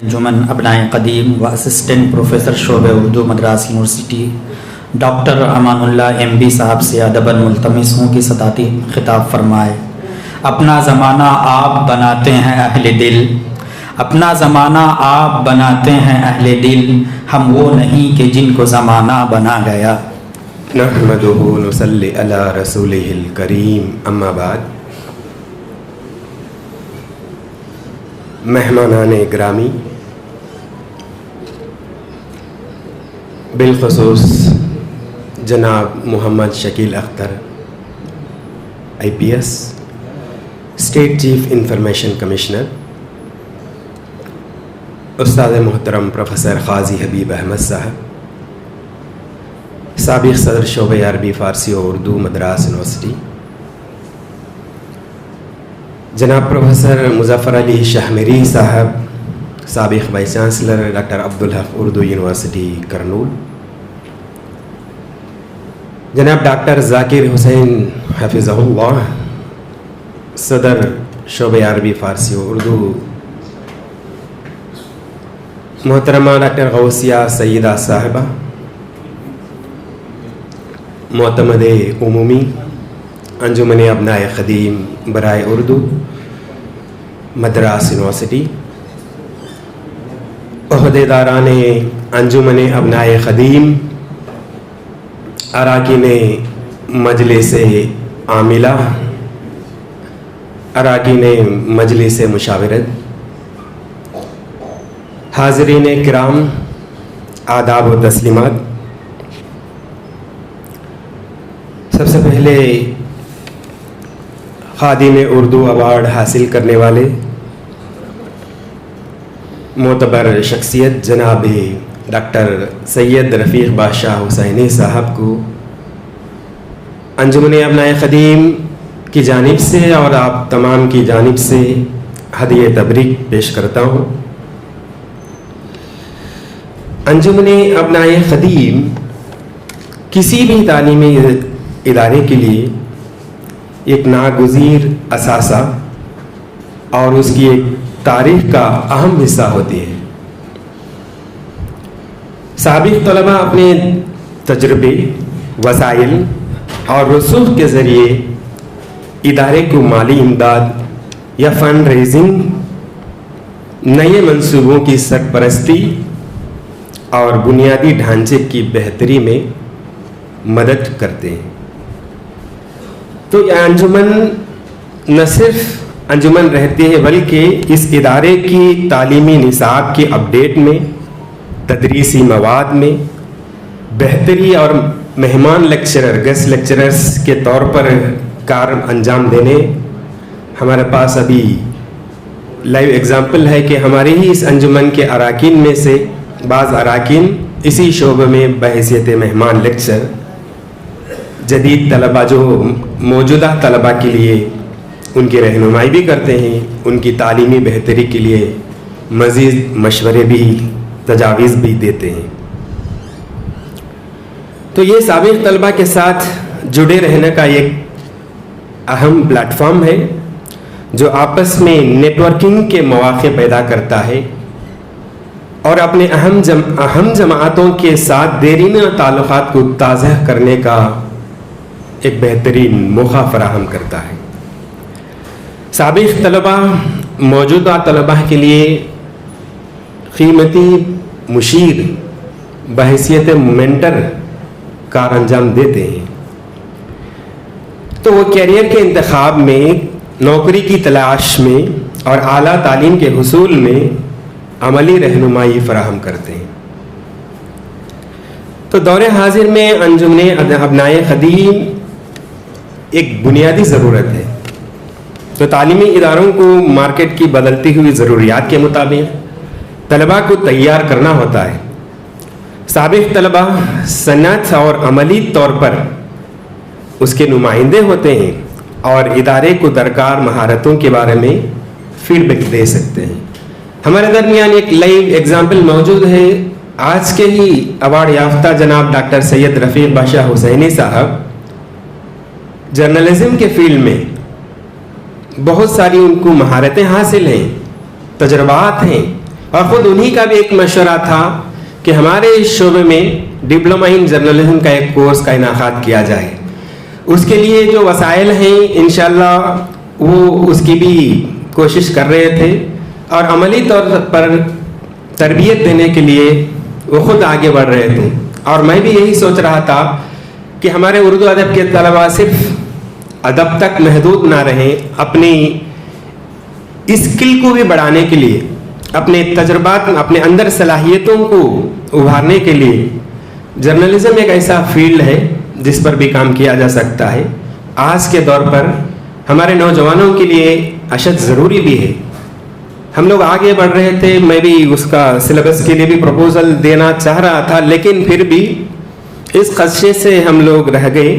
انجمن ابنائے قدیم و assistant professor شعبہ Urdu Madras university doctor Aman Ullah M B صاحب سے ادباً ملتمس ہوں کہ صداقتی خطاب فرمائے۔ اپنا زمانہ آپ بناتے ہیں اہل دل، اپنا زمانہ آپ بناتے ہیں اہل دل، ہم وہ نہیں کہ جن کو زمانہ بنا گیا۔ نحمدہ نصلی علی رسولہ الکریم، اما بعد۔ مہمانان گرامی، بالخصوص جناب محمد شکیل اختر IPS، state chief information commissioner, استاد محترم پروفیسر قاضی حبیب احمد صاحب، سابق صدر شعبہ عربی فارسی و اردو مدراس یونیورسٹی، جناب پروفیسر مظفر علی شاہمری صاحب، سابق vice chancellor doctor Abdul Haq Urdu university Kurnool, جناب ڈاکٹر ذاکر حسین حفظہ اللہ، صدر شعبہ عربی فارسی و اردو، محترمہ ڈاکٹر غوثیہ سیدہ صاحبہ، معتمد عمومی انجمن ابنائے قدیم برائے اردو مدراس یونیورسٹی، عہدیداران انجمن ابنائے قدیم، اراکین مجلس عاملہ، اراکین مجلس مشاورت، حاضرین کرام، آداب و تسلیمات۔ سب سے پہلے خادم اردو ایوارڈ حاصل کرنے والے معتبر شخصیت جناب ڈاکٹر سید رفیق بادشاہ حسینی صاحب کو انجمن ابنائے قدیم کی جانب سے اور آپ تمام کی جانب سے ہدیہ تبریک پیش کرتا ہوں۔ انجمن ابنائے قدیم کسی بھی تعلیمی ادارے کے لیے ایک ناگزیر اثاثہ اور اس کی ایک تاریخ کا اہم حصہ ہوتی ہے۔ سابق طلباء اپنے تجربے، وسائل اور رسوخ کے ذریعے ادارے کو مالی امداد یا فنڈ ریزنگ، نئے منصوبوں کی سرپرستی اور بنیادی ڈھانچے کی بہتری میں مدد کرتے ہیں۔ تو یہ انجمن نہ صرف انجمن رہتی ہے بلکہ اس ادارے کی تعلیمی نصاب کی اپڈیٹ میں، تدریسی مواد میں بہتری اور مہمان لیکچرر، گیسٹ لیکچررز کے طور پر کار انجام دینے۔ ہمارے پاس ابھی لائیو ایگزامپل ہے کہ ہمارے ہی اس انجمن کے اراکین میں سے بعض اراکین اسی شعبے میں بحیثیت مہمان لیکچر جدید طلباء، جو موجودہ طلباء کے لیے ان کی رہنمائی بھی کرتے ہیں، ان کی تعلیمی بہتری کے لیے مزید مشورے بھی، تجاویز بھی دیتے ہیں۔ تو یہ سابق طلباء کے ساتھ جڑے رہنے کا ایک اہم پلیٹ فارم ہے جو آپس میں نیٹ ورکنگ کے مواقع پیدا کرتا ہے اور اپنے اہم جماعتوں کے ساتھ دیرینہ تعلقات کو تازہ کرنے کا ایک بہترین موقع فراہم کرتا ہے۔ سابق طلباء موجودہ طلباء کے لیے قیمتی مشیر بحیثیت مینٹر کار انجام دیتے ہیں۔ تو وہ کیریئر کے انتخاب میں، نوکری کی تلاش میں اور اعلیٰ تعلیم کے حصول میں عملی رہنمائی فراہم کرتے ہیں۔ تو دور حاضر میں انجمن ابنائے قدیم ایک بنیادی ضرورت ہے۔ تو تعلیمی اداروں کو مارکیٹ کی بدلتی ہوئی ضروریات کے مطابق طلباء کو تیار کرنا ہوتا ہے۔ سابق طلباء صنعت اور عملی طور پر اس کے نمائندے ہوتے ہیں اور ادارے کو درکار مہارتوں کے بارے میں فیڈ بیک دے سکتے ہیں۔ ہمارے درمیان ایک لائیو ایگزامپل موجود ہے۔ آج کے ہی ایوارڈ یافتہ جناب ڈاکٹر سید رفیق بادشاہ حسینی صاحب جرنلزم کے فیلڈ میں بہت ساری ان کو مہارتیں حاصل ہیں، تجربات ہیں، اور خود انہی کا بھی ایک مشورہ تھا کہ ہمارے اس شعبے میں ڈپلومہ ان جرنلزم کا ایک کورس کا انعقاد کیا جائے. اس کے لیے جو وسائل ہیں انشاءاللہ وہ اس کی بھی کوشش کر رہے تھے, اور عملی طور پر تربیت دینے کے لیے وہ خود آگے بڑھ رہے تھے. اور میں بھی یہی سوچ رہا تھا کہ ہمارے اردو ادب کے طلباء صرف ادب تک محدود نہ رہیں, اپنی اسکل کو بھی بڑھانے کے لیے, اپنے تجربات, اپنے اندر صلاحیتوں کو ابھارنے کے لیے جرنلزم ایک ایسا فیلڈ ہے جس پر بھی کام کیا جا سکتا ہے. آج کے دور پر ہمارے نوجوانوں کے لیے اشد ضروری بھی ہے. ہم لوگ آگے بڑھ رہے تھے, میں بھی اس کا سلیبس کے لیے بھی پروپوزل دینا چاہ رہا تھا, لیکن پھر بھی اس خدشے سے ہم لوگ رہ گئے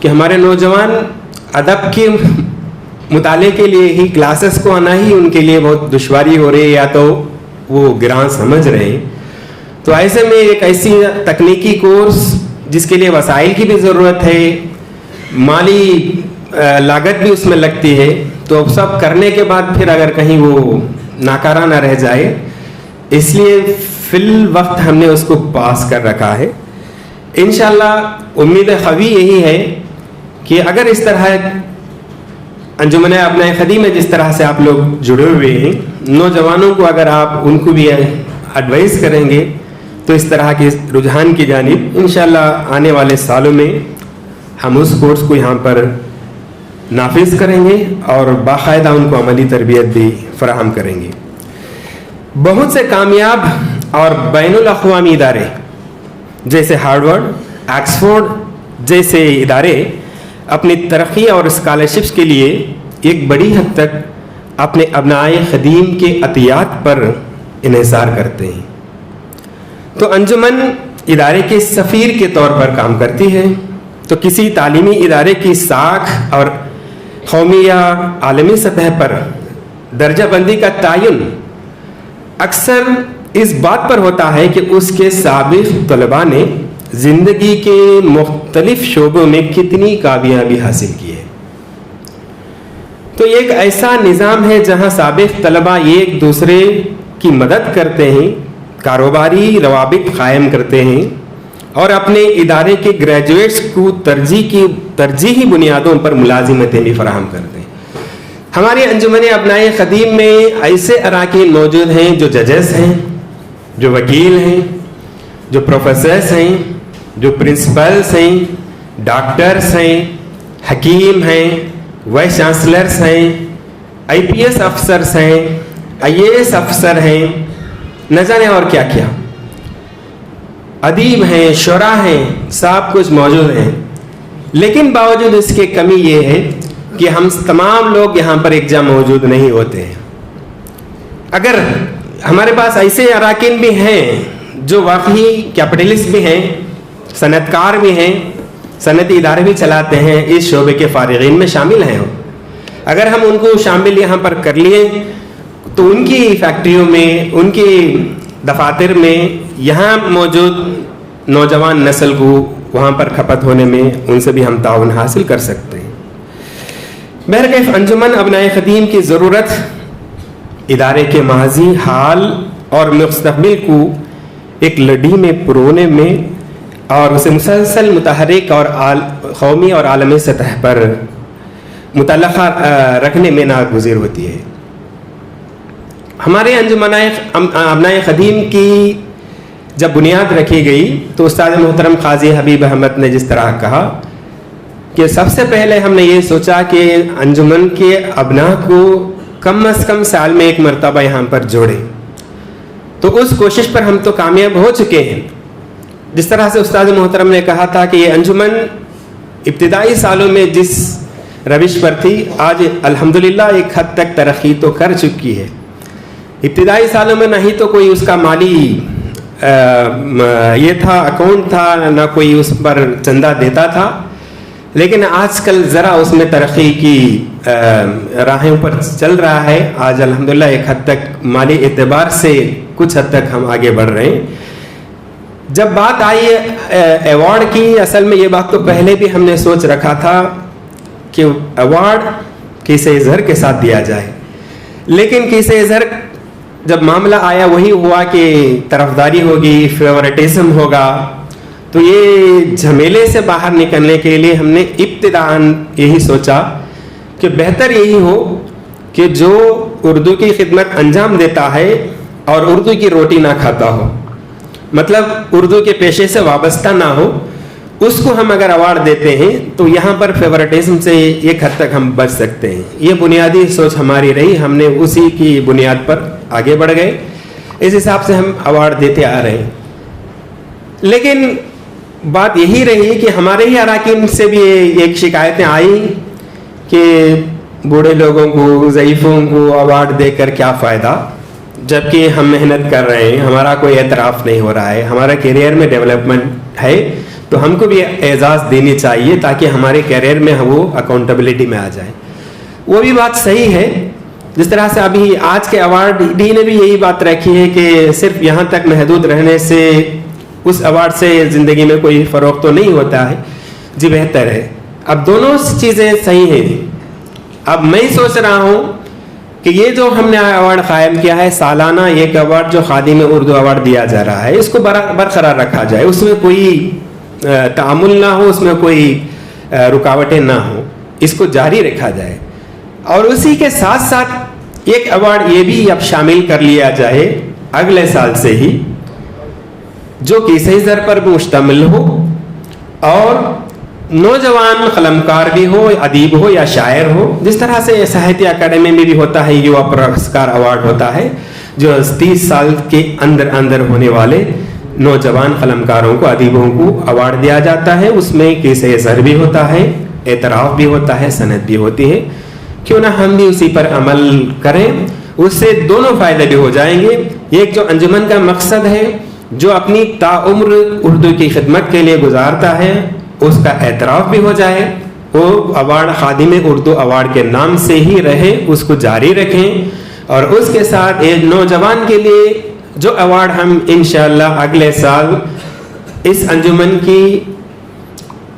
کہ ہمارے نوجوان ادب کے مطالعے کے لیے ہی کلاسز کو آنا ہی ان کے لیے بہت دشواری ہو رہی ہے, یا تو وہ گران سمجھ رہے ہیں. تو ایسے میں ایک ایسی تکنیکی کورس جس کے لیے وسائل کی بھی ضرورت ہے, مالی لاگت بھی اس میں لگتی ہے, تو سب کرنے کے بعد پھر اگر کہیں وہ ناکارہ نہ رہ جائے, اس لیے فی الوقت ہم نے اس کو پاس کر رکھا ہے. انشاءاللہ امید قوی یہی ہے کہ اگر اس طرح انجمن ابنائے خدیم میں جس طرح سے آپ لوگ جڑے ہوئے ہیں, نوجوانوں کو اگر آپ ان کو بھی ایڈوائز کریں گے تو اس طرح کے رجحان کی جانب انشاءاللہ آنے والے سالوں میں ہم اس کورس کو یہاں پر نافذ کریں گے اور باقاعدہ ان کو عملی تربیت بھی فراہم کریں گے. بہت سے کامیاب اور بین الاقوامی ادارے جیسے ہارورڈ, آکسفورڈ جیسے ادارے اپنی ترقی اور اسکالرشپس کے لیے ایک بڑی حد تک اپنے ابنائے خدیم کے عطیات پر انحصار کرتے ہیں. تو انجمن ادارے کے سفیر کے طور پر کام کرتی ہے. تو کسی تعلیمی ادارے کی ساکھ اور قومی یا عالمی سطح پر درجہ بندی کا تعین اکثر اس بات پر ہوتا ہے کہ اس کے سابق طلباء نے زندگی کے مختلف شعبوں میں کتنی کامیابی حاصل کی ہے. تو یہ ایک ایسا نظام ہے جہاں سابق طلباء ایک دوسرے کی مدد کرتے ہیں, کاروباری روابط قائم کرتے ہیں اور اپنے ادارے کے گریجویٹس کو ترجیحی بنیادوں پر ملازمتیں بھی فراہم کرتے ہیں. ہماری انجمن ابنائے خدیم میں ایسے اراکین موجود ہیں جو ججز ہیں, جو وکیل ہیں, جو پروفیسرس ہیں, جو پرنسپلس ہیں, ڈاکٹرس ہیں, حکیم ہیں, وائس چانسلرس ہیں, آئی پی ایس افسرس ہیں, آئی اے ایس افسر ہیں, نہ جانے اور کیا کیا, ادیب ہیں, شعراء ہیں, سب کچھ موجود ہیں. لیکن باوجود اس کے کمی یہ ہے کہ ہم تمام لوگ یہاں پر ایک جگہ موجود نہیں ہوتے ہیں. اگر ہمارے پاس ایسے اراکین بھی ہیں جو واقعی کیپٹلسٹ بھی ہیں, صنعت کار بھی ہیں, صنعتی ادارے بھی چلاتے ہیں, اس شعبے کے فارغین میں شامل ہیں, اگر ہم ان کو شامل یہاں پر کر لیے تو ان کی فیکٹریوں میں, ان کی دفاتر میں یہاں موجود نوجوان نسل کو وہاں پر کھپت ہونے میں ان سے بھی ہم تعاون حاصل کر سکتے ہیں. بہرکیف انجمن ابنائے خدیم کی ضرورت ادارے کے ماضی, حال اور مستقبل کو ایک لڑی میں پرونے میں اور اسے مسلسل متحرک اور قومی اور عالمی سطح پر متعلقہ رکھنے میں ناگزیر ہوتی ہے. ہمارے انجمن ابنائے خدیم کی جب بنیاد رکھی گئی تو استاد محترم قاضی حبیب احمد نے جس طرح کہا کہ سب سے پہلے ہم نے یہ سوچا کہ انجمن کے ابناء کو کم از کم سال میں ایک مرتبہ یہاں پر جوڑیں. تو اس کوشش پر ہم تو کامیاب ہو چکے ہیں. جس طرح سے استاد محترم نے کہا تھا کہ یہ انجمن ابتدائی سالوں میں جس روش پر تھی آج الحمدللہ ایک حد تک ترقی تو کر چکی ہے. ابتدائی سالوں میں نہ ہی تو کوئی اس کا مالی یہ تھا, اکاؤنٹ تھا, نہ کوئی اس پر چندہ دیتا تھا, لیکن آج کل ذرا اس میں ترقی کی راہیں پر چل رہا ہے. آج الحمدللہ ایک حد تک مالی اعتبار سے کچھ حد تک ہم آگے بڑھ رہے ہیں. جب بات آئی ایوارڈ کی, اصل میں یہ بات تو پہلے بھی ہم نے سوچ رکھا تھا کہ ایوارڈ کیسے اظہر کے ساتھ دیا جائے, لیکن کیسے اظہر جب معاملہ آیا وہی ہوا کہ طرفداری ہوگی, فیورٹزم ہوگا. تو یہ جھمیلے سے باہر نکلنے کے لیے ہم نے ابتداءً یہی سوچا کہ بہتر یہی ہو کہ جو اردو کی خدمت انجام دیتا ہے اور اردو کی روٹی نہ کھاتا ہو, مطلب اردو کے پیشے سے وابستہ نہ ہو, اس کو ہم اگر ایوارڈ دیتے ہیں تو یہاں پر فیورٹزم سے ایک حد تک ہم بچ سکتے ہیں. یہ بنیادی سوچ ہماری رہی, ہم نے اسی کی بنیاد پر آگے بڑھ گئے, اس حساب سے ہم ایوارڈ دیتے آ رہے ہیں. لیکن بات یہی رہی کہ ہمارے ہی اراکین سے بھی ایک شکایتیں آئیں کہ بوڑھے لوگوں کو, ضعیفوں کو ایوارڈ دے کر کیا فائدہ, جبکہ ہم محنت کر رہے ہیں, ہمارا کوئی اعتراف نہیں ہو رہا ہے, ہمارا کیریئر میں ڈیولپمنٹ ہے, تو ہم کو بھی اعزاز دینی چاہیے تاکہ ہمارے کیریئر میں وہ اکاؤنٹیبلٹی میں آ جائے. وہ بھی بات صحیح ہے. جس طرح سے ابھی آج کے ایوارڈ ڈی نے بھی یہی بات رکھی ہے کہ صرف یہاں تک محدود رہنے سے اس ایوارڈ سے زندگی میں کوئی فروغ تو نہیں ہوتا ہے. جی بہتر ہے, اب دونوں چیزیں صحیح ہیں. اب میں سوچ رہا ہوں کہ یہ جو ہم نے ایوارڈ قائم کیا ہے, سالانہ ایک ایوارڈ جو خادم اردو ایوارڈ دیا جا رہا ہے, اس کو برقرار رکھا جائے, اس میں کوئی تعامل نہ ہو, اس میں کوئی رکاوٹیں نہ ہوں, اس کو جاری رکھا جائے. اور اسی کے ساتھ ساتھ ایک ایوارڈ یہ بھی اب شامل کر لیا جائے اگلے سال سے ہی, جو کہ صحیح زر پر مشتمل ہو اور نوجوان قلمکار بھی ہو, ادیب ہو یا شاعر ہو. جس طرح سے ساہتیہ اکیڈمی میں بھی ہوتا ہے یوا پرسکار ایوارڈ ہوتا ہے, جو 30 سال کے اندر ہونے والے نوجوان قلمکاروں کو, ادیبوں کو ایوارڈ دیا جاتا ہے. اس میں کیسے زر بھی ہوتا ہے, اعتراف بھی ہوتا ہے, سند بھی ہوتی ہے. کیوں نہ ہم بھی اسی پر عمل کریں, اس سے دونوں فائدے بھی ہو جائیں گے. ایک جو انجمن کا مقصد ہے, جو اپنی تاعمر اردو کی خدمت کے لیے گزارتا ہے, اس کا اعتراف بھی ہو جائے. وہ ایوارڈ خادم اردو ایوارڈ کے نام سے ہی رہے, اس کو جاری رکھیں. اور اس کے ساتھ ایک نوجوان کے لیے جو ایوارڈ ہم انشاءاللہ اگلے سال اس انجمن کی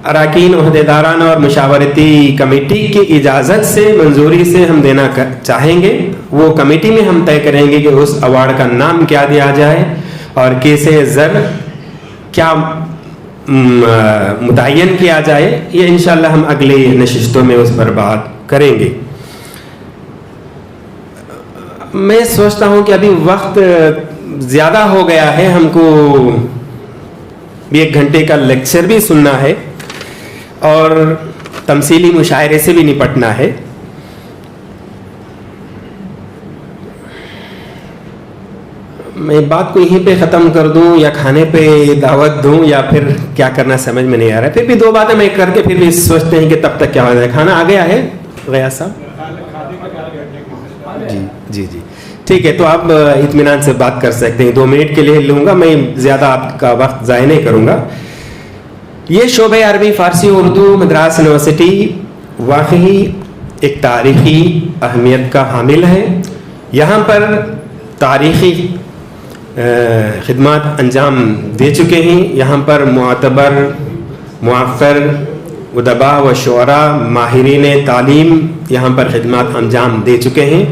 اراکین, عہدیداران اور مشاورتی کمیٹی کی اجازت سے, منظوری سے ہم دینا چاہیں گے. وہ کمیٹی میں ہم طے کریں گے کہ اس ایوارڈ کا نام کیا دیا جائے اور کیسے زر کیا متعین کیا جائے. یہ انشاءاللہ ہم اگلی نشستوں میں اس پر بات کریں گے. میں سوچتا ہوں کہ ابھی وقت زیادہ ہو گیا ہے, ہم کو 1 گھنٹے کا لیکچر بھی سننا ہے اور تمثیلی مشاعرے سے بھی نپٹنا ہے. میں بات کو یہیں پہ ختم کر دوں یا کھانے پہ دعوت دوں یا پھر کیا کرنا سمجھ میں نہیں آ رہا ہے. پھر بھی 2 باتیں میں کر کے پھر بھی سوچتے ہیں کہ تب تک کیا ہو جائے. کھانا آ گیا ہے غیاث صاحب؟ جی ٹھیک ہے, تو آپ اطمینان سے بات کر سکتے ہیں. 2 منٹ کے لیے لوں گا, میں زیادہ آپ کا وقت ضائع نہیں کروں گا. یہ شعبہ عربی فارسی اردو مدراس یونیورسٹی واقعی ایک تاریخی اہمیت کا حامل ہے. یہاں پر تاریخی خدمات انجام دے چکے ہیں. یہاں پر معتبر, مؤثر ادباء و شعراء, ماہرین تعلیم یہاں پر خدمات انجام دے چکے ہیں,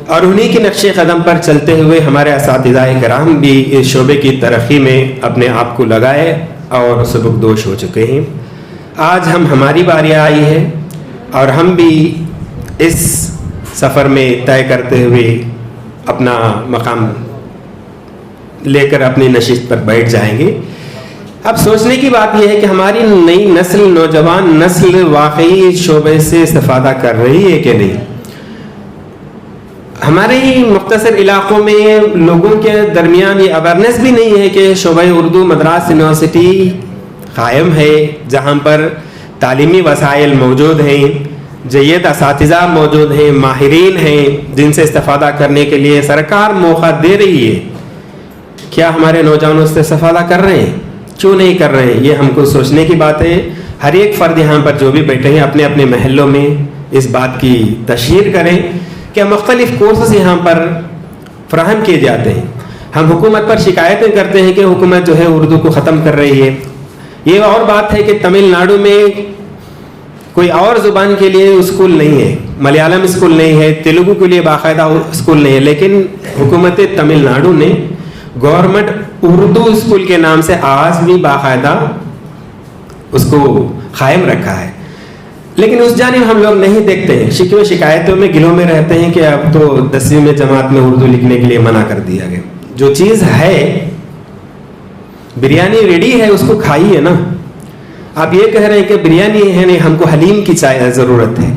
اور انہی کے نقش قدم پر چلتے ہوئے ہمارے اساتذہ کرام بھی اس شعبے کی ترقی میں اپنے آپ کو لگائے اور سبکدوش ہو چکے ہیں. آج ہماری باری آئی ہے اور ہم بھی اس سفر میں طے کرتے ہوئے اپنا مقام لے کر اپنی نشست پر بیٹھ جائیں گے. اب سوچنے کی بات یہ ہے کہ ہماری نئی نسل, نوجوان نسل واقعی اس شعبے سے استفادہ کر رہی ہے کہ نہیں. ہمارے ہی مختصر علاقوں میں لوگوں کے درمیان یہ اویئرنیس بھی نہیں ہے کہ شعبہ اردو مدراس یونیورسٹی قائم ہے, جہاں پر تعلیمی وسائل موجود ہیں, جید اساتذہ موجود ہیں, ماہرین ہیں, جن سے استفادہ کرنے کے لیے سرکار موقع دے رہی ہے. کیا ہمارے نوجوان اس سے استفادہ کر رہے ہیں؟ کیوں نہیں کر رہے ہیں؟ یہ ہم کو سوچنے کی بات ہے. ہر ایک فرد یہاں پر جو بھی بیٹھے ہیں اپنے اپنے محلوں میں اس بات کی تشہیر کریں کہ مختلف کورسز یہاں پر فراہم کیے جاتے ہیں. ہم حکومت پر شکایتیں کرتے ہیں کہ حکومت جو ہے اردو کو ختم کر رہی ہے. یہ اور بات ہے کہ تمل ناڈو میں کوئی اور زبان کے لیے اسکول نہیں ہے, ملیالم اسکول نہیں ہے, تیلگو کے لیے باقاعدہ اسکول نہیں ہے, لیکن حکومت تمل ناڈو نے گورنمنٹ اردو اسکول کے نام سے آج بھی باقاعدہ اس کو قائم رکھا ہے. لیکن اس جانب ہم لوگ نہیں دیکھتے ہیں, شکوے شکایتوں میں گلوں میں رہتے ہیں کہ اب تو 10ویں میں جماعت میں اردو لکھنے کے لیے منع کر دیا گیا. جو چیز ہے, بریانی ریڈی ہے, اس کو کھائیے نا. آپ یہ کہہ رہے ہیں کہ بریانی ہے نہیں, ہم کو حلیم کی ضرورت ہے,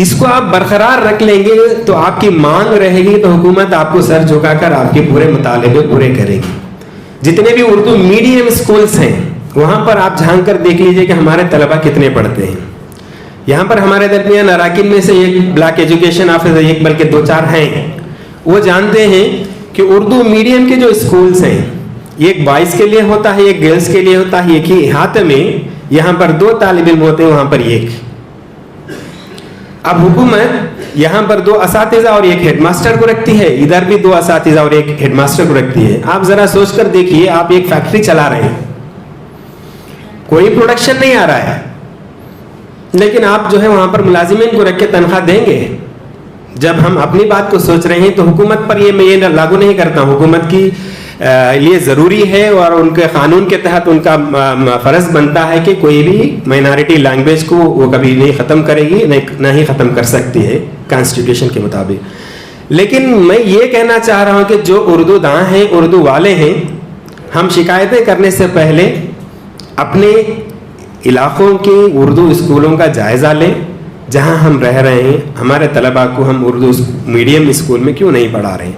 اس کو آپ برقرار رکھ لیں گے تو آپ کی مانگ رہے گی تو حکومت آپ کو سر جھکا کر آپ کے پورے مطالبے پورے کرے گی. جتنے بھی اردو میڈیم اسکولز ہیں وہاں پر آپ جھانک کر دیکھ لیجئے کہ ہمارے طلبہ کتنے پڑھتے ہیں. یہاں پر ہمارے درمیان اراکین میں سے ایک بلاک ایجوکیشن آفیسر, ایک بلکہ 2-4 ہیں, وہ جانتے ہیں کہ اردو میڈیم کے جو اسکولز ہیں, ایک بوائز کے لیے ہوتا ہے, ایک گرلز کے لیے ہوتا ہے, ایک ہی احاطے میں یہاں پر 2 طالب علم ہوتے ہیں, وہاں پر ایک. اب حکومت یہاں پر 2 اساتذہ اور ایک ہیڈ ماسٹر کو رکھتی ہے, ادھر بھی 2 اساتذہ اور ایک ہیڈ ماسٹر کو رکھتی ہے. آپ ذرا سوچ کر دیکھیے, آپ ایک فیکٹری چلا رہے ہیں, کوئی پروڈکشن نہیں آ رہا ہے, لیکن آپ جو ہے وہاں پر ملازمین کو رکھ کے تنخواہ دیں گے. جب ہم اپنی بات کو سوچ رہے ہیں تو حکومت پر یہ میں یہ لاگو نہیں کرتا ہوں, حکومت کی یہ ضروری ہے اور ان کے قانون کے تحت ان کا فرض بنتا ہے کہ کوئی بھی مائنارٹی لینگویج کو وہ کبھی نہیں ختم کرے گی, نہ ہی ختم کر سکتی ہے کانسٹیٹیوشن کے مطابق. لیکن میں یہ کہنا چاہ رہا ہوں کہ جو اردو داں ہیں, اردو والے ہیں, ہم شکایتیں کرنے سے پہلے اپنے علاقوں کے اردو اسکولوں کا جائزہ لیں جہاں ہم رہ رہے ہیں. ہمارے طلباء کو ہم اردو میڈیم اسکول میں کیوں نہیں پڑھا رہے ہیں؟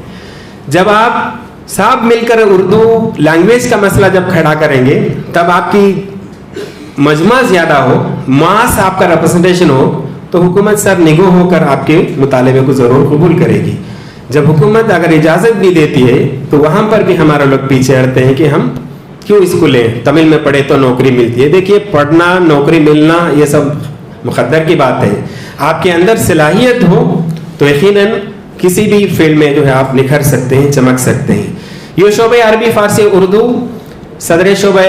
جب آپ سب مل کر اردو لینگویج کا مسئلہ جب کھڑا کریں گے تب آپ کی مجمع زیادہ ہو, ماس آپ کا ریپرزنٹیشن ہو, تو حکومت سر نگو ہو کر آپ کے مطالبے کو ضرور قبول کرے گی. جب حکومت اگر اجازت بھی دیتی ہے تو وہاں پر بھی ہمارے لوگ پیچھے ہٹتے ہیں کہ ہم کیوں اس کو لیں, تمل میں پڑھے تو نوکری ملتی ہے. دیکھیے, پڑھنا, نوکری ملنا یہ سب مقدر کی بات ہے. آپ کے اندر صلاحیت ہو تو یقیناً کسی بھی فیلڈ میں جو ہے آپ نکھر سکتے ہیں, چمک سکتے ہیں. یہ شعبہ عربی فارسی اردو صدر شعبہ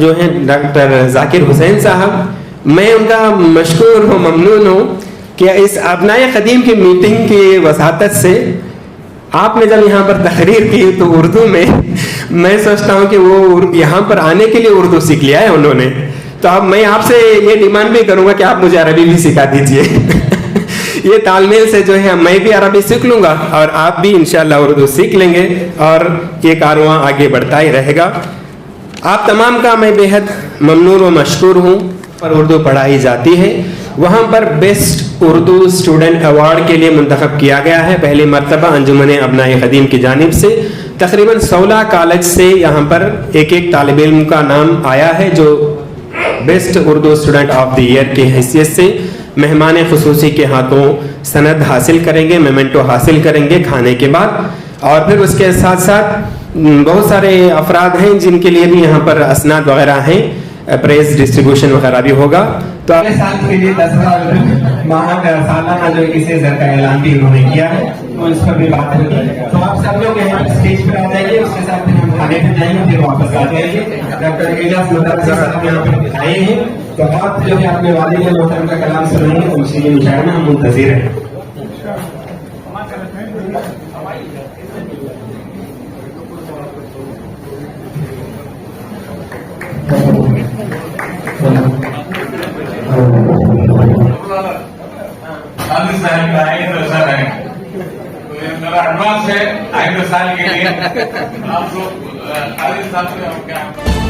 جو ہیں ڈاکٹر ذاکر حسین صاحب, میں ان کا مشکور ہوں, ممنون ہوں کہ اس ابنائے قدیم کی میٹنگ کی وساطت سے آپ نے جب یہاں پر تقریر کی تو اردو میں سوچتا ہوں کہ وہ یہاں پر آنے کے لیے اردو سیکھ لیا ہے انہوں نے. تو اب میں آپ سے یہ ڈیمانڈ بھی کروں گا کہ آپ مجھے عربی بھی سکھا دیجئے. یہ تال میل سے جو ہے میں بھی عربی سیکھ لوں گا اور آپ بھی انشاءاللہ اردو سیکھ لیں گے اور یہ کارواں آگے بڑھتا ہی رہے گا. آپ تمام کا میں بے حد ممنون و مشکور ہوں. پر اردو پڑھائی جاتی ہے, وہاں پر بیسٹ اردو اسٹوڈنٹ ایوارڈ کے لیے منتخب کیا گیا ہے پہلی مرتبہ انجمن ابنائے قدیم کی جانب سے. تقریباً 16 کالج سے یہاں پر ایک طالب علم کا نام آیا ہے جو best Urdu student of the year کی حیثیت سے مہمان خصوصی کے ہاتھوں سند حاصل کریں گے, میمنٹو حاصل کریں گے کھانے کے بعد. اور پھر اس کے ساتھ ساتھ بہت سارے افراد ہیں جن کے لیے بھی یہاں پر اسناد وغیرہ ہیں, پریز ڈسٹریبیوشن وغیرہ بھی ہوگا. تو اگلے سال کے لیے 10,000 سالانہ جو کسی زر کا اعلان بھی انہوں نے کیا ہے, تو اس پر بھی بات ہوگی. تو آپ سب لوگ یہاں اسٹیج پر آ جائیے, اس کے ساتھ ہم کھانے پہ جائیں گے, پھر واپس آ جائیں گے. ڈاکٹر اعجاز مدرسی صاحب یہاں پر آئے ہیں, تو آپ جو ہے اپنے والد محترم کا کلام سنیں گے, تو اس لیے مشاہدہ ہم منتظر ہیں. ایڈوانس ہے 5 سال کے لیے آپ لوگ 40 سال سے